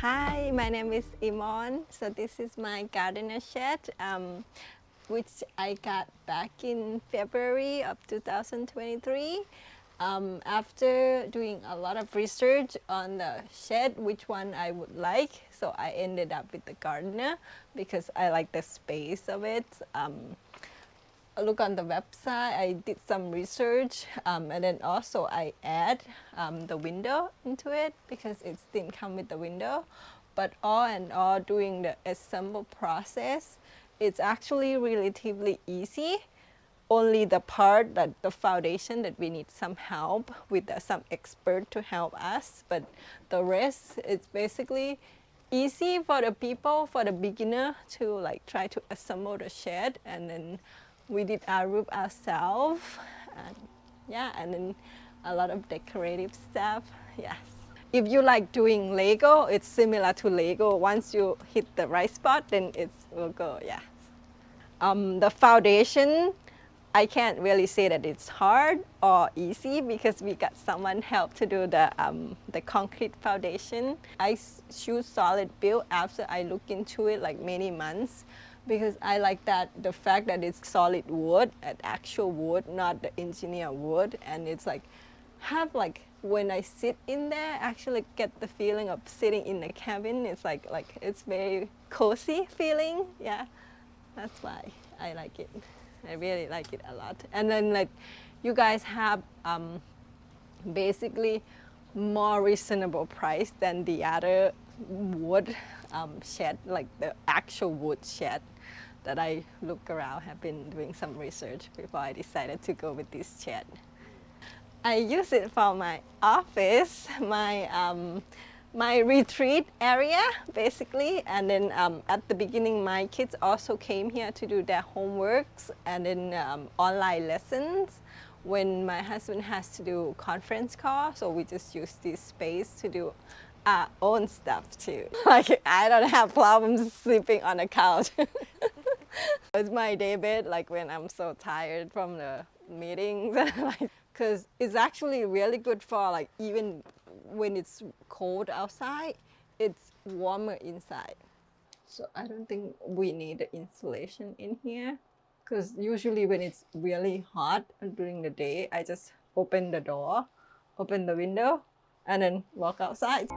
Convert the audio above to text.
Hi, my name is Imorn. So this is my gardener shed, which I got back in February of 2023. After doing a lot of research on the shed, which one I would like, so I ended up with the gardener because I like the space of it. Look on the website, I did some research, and then also I add the window into it because it didn't come with the window. But all in all, during the assemble process, it's actually relatively easy. Only the part that the foundation that we need some help with some expert to help us, but the rest it's basically easy for the people, for the beginner to like try to assemble the shed. And then we did our roof ourselves, and yeah, and then a lot of decorative stuff. Yes, if you like doing Lego, it's similar to Lego. Once you hit the right spot, then it will go. Yeah. The foundation, I can't really say that it's hard or easy because we got someone help to do the concrete foundation. I choose SolidBuild after I look into it like many months because I like that the fact that it's solid wood, actual wood, not the engineer wood, and it's like have like when I sit in there, actually get the feeling of sitting in the cabin. It's like it's very cozy feeling. Yeah. That's why I like it. I really like it a lot. And then like you guys have basically more reasonable price than the other wood shed, like the actual wood shed that I look around. Have been doing some research before I decided to go with this shed. I use it for my office, my retreat area, basically. And then at the beginning, my kids also came here to do their homeworks and then online lessons when my husband has to do conference call. So we just use this space to do our own stuff too. Like I don't have problems sleeping on the couch. It's my day bed, like when I'm so tired from the meetings, like, because it's actually really good for like even when it's cold outside, it's warmer inside. So I don't think we need the insulation in here, because usually when it's really hot during the day, I just open the door, open the window, and then walk outside.